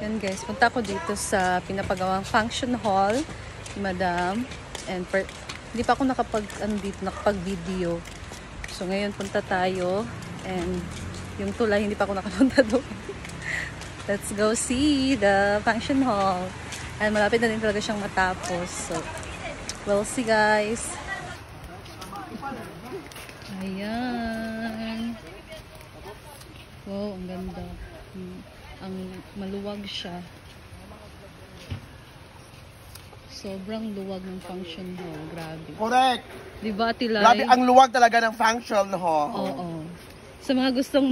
Yan guys, punta ko dito sa pinapagawang function hall ni Madam. And hindi pa ako nakapag-video. So ngayon punta tayo. And yung tulay, hindi pa ako nakapunta doon. Let's go see the function hall. And malapit na din talaga siyang matapos. So, we'll see guys. Ayan. Wow, ang ganda. Ang maluwag siya. Sobrang luwag ng function hall. Grabe. Correct. Diba, Tilay? Grabe, ang luwag talaga ng function hall. Oo. Sa mga gustong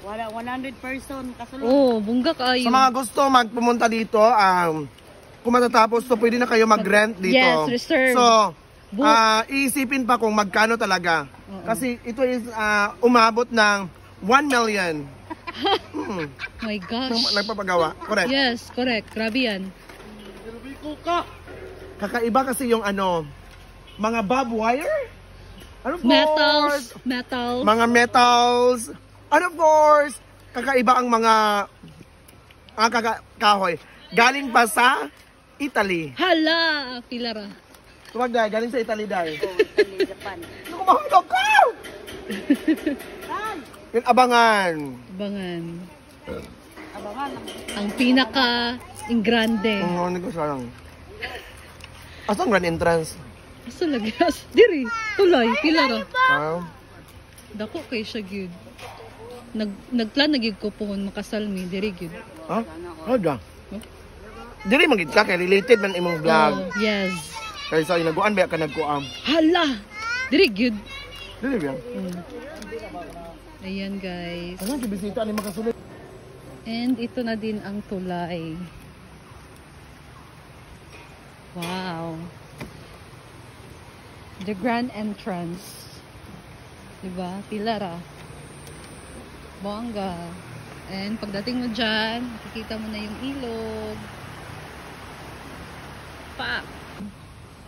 Wala, 100 person kasulod. Oh, bungga kayo. Sa mga gusto magpumunta dito, kung matatapos to, pwede na kayo mag-rent dito. Yes, reserve. So, iisipin pa kung magkano talaga. Kasi ito is umabot ng 1 million. My gosh. Nagpapagawa. Correct. Yes, correct. Grabe yan. Kakaiba kasi yung mga bob wire. Ano Metals. Mga metals. And of course, kakaiba ang mga kahoy. Galing pa sa Italy. Hala! Pilara. Tuwag dahil, galing sa Italy dahil. Italy, Japan. Ano kumahulog ka? Yung abangan. Abangan. Ang pinaka-ingrande. Ano ko sarang. Asang grand entrance? Asa lagi? Diri. Tulay. Pilara. Dako kay siya gyud. Nagplan na gyud ko pohon makasalmi. Diri gyud. Ha? Ada. Diri magid ka kay related man imong vlog. Oh, yes. Kay sa ilaguan ba ka nagkuam? Hala! Diri gyud. Dili ba? Ayan guys. Ano si bisita ni makasulod? And ito na din ang tulay. Wow. The grand entrance. Diba? Pilara. Bongga. And pagdating mo dyan, makikita mo na yung ilog. Pa!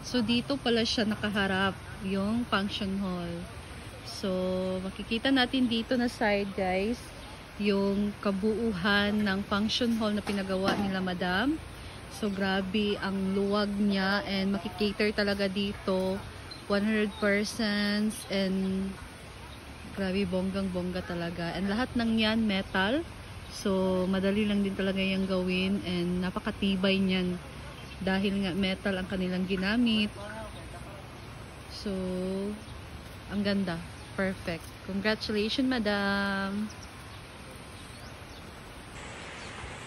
So dito pala siya nakaharap yung function hall. So makikita natin dito na side guys yung kabuuhan ng function hall na pinagawa nila Madam. So grabe ang luwag niya and makikater talaga dito 100 persons and grabe bonggang-bongga talaga. And lahat ng yan metal. So madali lang din talaga yung gawin and napakatibay niyan dahil nga metal ang kanilang ginamit. So ang ganda. Perfect. Congratulations, Madam.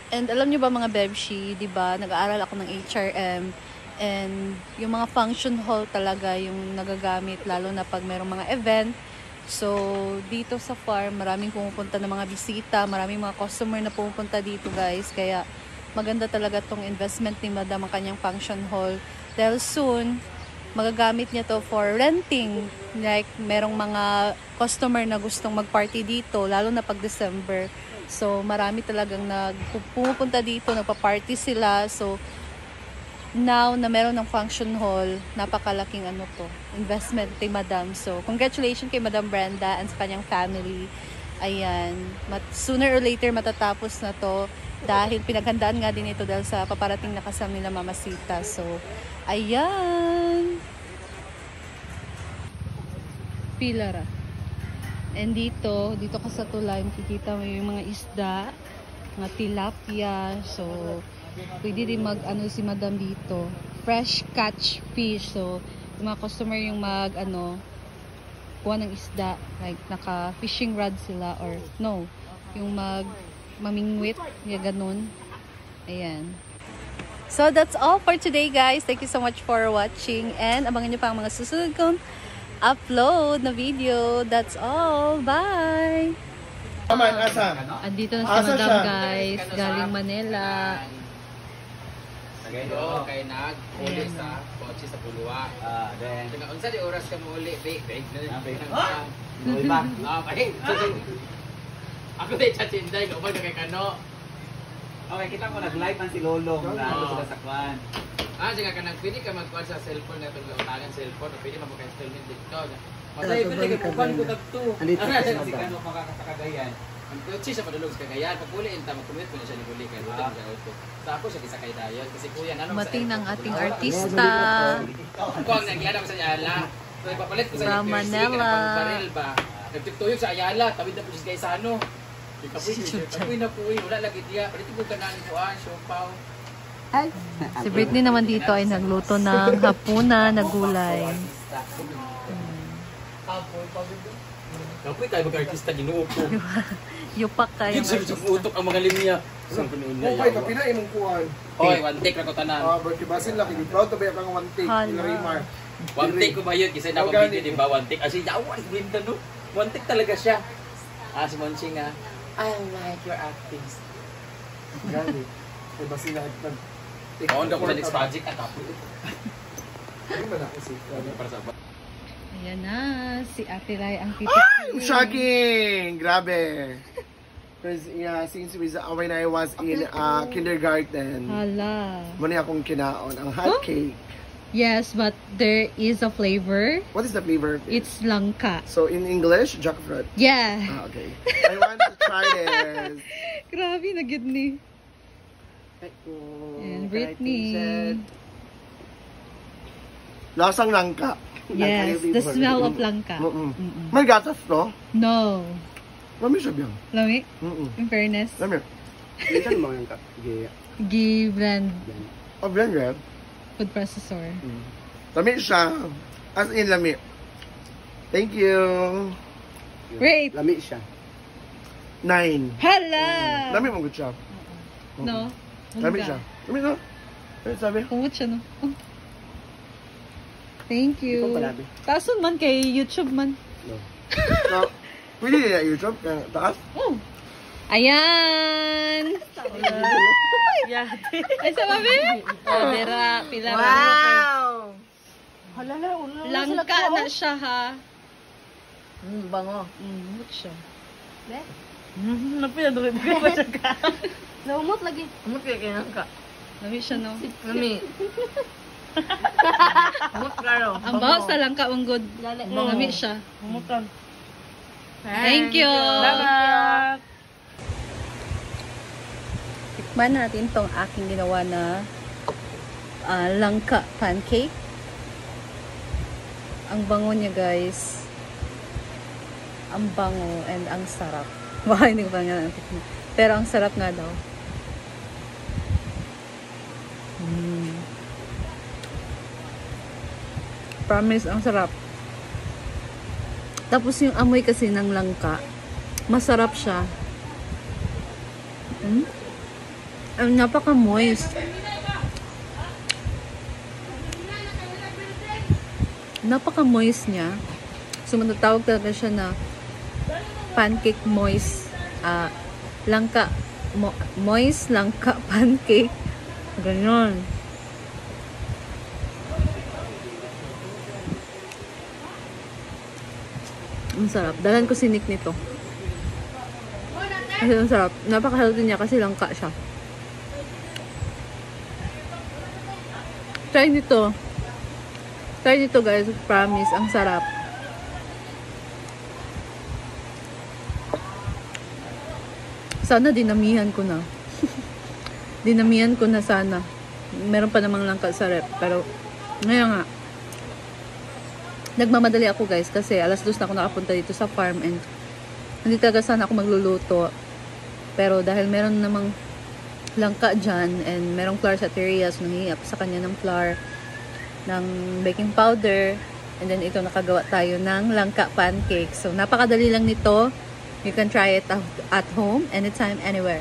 And alam niyo ba mga Bebshi, 'di ba? Nag-aaral ako ng HRM and yung mga function hall talaga yung nagagamit lalo na pag mayroong mga event. So dito sa farm, maraming pumupunta ng mga bisita, maraming mga customer na pumupunta dito, guys. Kaya maganda talaga tong investment ni Madam ang kanyang function hall. Dahil soon magagamit niya to for renting. Like merong mga customer na gustong mag-party dito lalo na pag December. So, marami talagang pumupunta dito, nagpa-party sila. So, now na meron ng function hall, napakalaking investment kay Madam. So, congratulations kay Madam Brenda and sa kanyang family. Ayan. Sooner or later, matatapos na to dahil pinaghandaan nga din ito dahil sa paparating na kasal nila Mama Sita. So, ayan. Pilara. And dito ka sa tulay, makikita mo yung mga isda, mga tilapia. So, pwede din si Madam dito. Fresh catch fish. So, yung mga customer yung kuha ng isda. Like, naka-fishing rod sila or no. Yung mamingwit. Yung ganun. Ayan. So, that's all for today, guys. Thank you so much for watching. And abangan nyo pa ang mga susunod kong upload na video. That's all. Bye! Andito na si Madam, guys. Galing Manila. Sagaydo, kay nag-uli sa kotse sa Pulua. Then, unsa di oras ka mo uli? Big na. Uli ba? Balik. Ako din sa tinday. Lumag na kay Kano. Okay, kita ko nag-live man si Lolo. Nandito sila sa kwan. Sige ka pwede ka magkuhan sa cellphone na itong lautangan cellphone o pwede mag-installment dito. Masaya, pwede ka kukuhan ko tagto. Nandito si Kano makakasakagayan. Ang kotse siya padulog sa Cagayan. Pag uli, magkumit ko na siya ni Uli. Kaya uli sa auto. Sa ako siya gisakay dayon. Kasi kuya, nanong Mating ng ating artista. Ako ang nagyan ako sa Ayala. So, ipapalit ko sa From jersey. Manila. Kaya baril ba? Nagtugtuyog sa Ayala. Tawid na po siya sa ano. Kapoy na po. Wala lagi diya. Palito po ka na ni Juan. Siopaw. Si Britney naman dito ay nagluto ng hapunan na gulay. Kapoy tayo mag-artista ginoo ko. Yupak kayo. Yun sa utok ang mga linya. Saan pa noon Okay, kapina imong kuhan. Oy, one take ra ko tanan. Birthday basin laki. Proud to ba kang one take? Hala. Ilarimar. One take ko ba yun? Kasi na video din ba one take? As in, awan, ganda no? One take talaga siya. Si Monching I like your acting. Gani. Kay basin laki. Oo, ko sa next project at ako. Hindi man ako si Para sa Ayan na, si Ate Rai ang Ay! titikin. Shocking! Grabe. Because, yeah, since when I was in kindergarten, Hala. muna akong kinaon ang hot cake. Yes, but there is a flavor. What is the flavor? It's langka. So, in English, jackfruit. Yeah. Ah, okay. I want to try this. Grabe, nagid ni. And Britney. Lasang langka. Yes, the smell of langka. May gatas to? No. Lami siya biyang. Lami? In fairness. Lami. Ilan mo yung G-brand Oh, blend red. food processor. Lami siya. As in, lami. Thank you. Wait. Lami siya. 9. Hala! Lami mo good siya. No. Lami siya. Lami na. Ano sabi? Kumot siya, no? Oh. Thank you. Ikaw palabi. Tasun man kay YouTube man. So, pwede nila YouTube. Kaya taas. Oh. Ayan! Ay, sa babi? Oh, dera, pila. Wow! Langka na siya, ha? Bango. Kumot siya. Naumot lagi. Umot kaya kaya ka. Lami siya, no? Nami. Umot klaro. Ang baho sa langka, ang good. Lami siya. Umutan. Thank you! Salamat! Tikman natin tong aking ginawa na langka pancake. Ang bango niya, guys. Ang bango and ang sarap. Baka hindi ko pa nga natikman. Pero ang sarap nga daw. Promise, ang sarap. Tapos yung amoy kasi ng langka, masarap siya. Ang napaka-moist. Napaka-moist niya. So, matatawag talaga siya na pancake moist. Langka. Moist langka pancake. Ganon. Ang sarap. Dalan ko si Nick nito. Kasi ang sarap. Napaka-healthy niya kasi langka siya. Try nito. Try nito, guys. Promise. Ang sarap. Sana dinamihan ko na. Dinamihan ko na sana. Meron pa namang langka sa rep. Pero, ngayon nga. Nagmamadali ako, guys, kasi alas 2 na ako nakapunta dito sa farm and hindi talaga sana ako magluluto. Pero dahil meron namang langka dyan and merong flour sa teriya, so nangihi ako sa kanya ng flour, ng baking powder, and then ito nakagawa tayo ng langka pancake. So napakadali lang nito. You can try it out at home anytime, anywhere.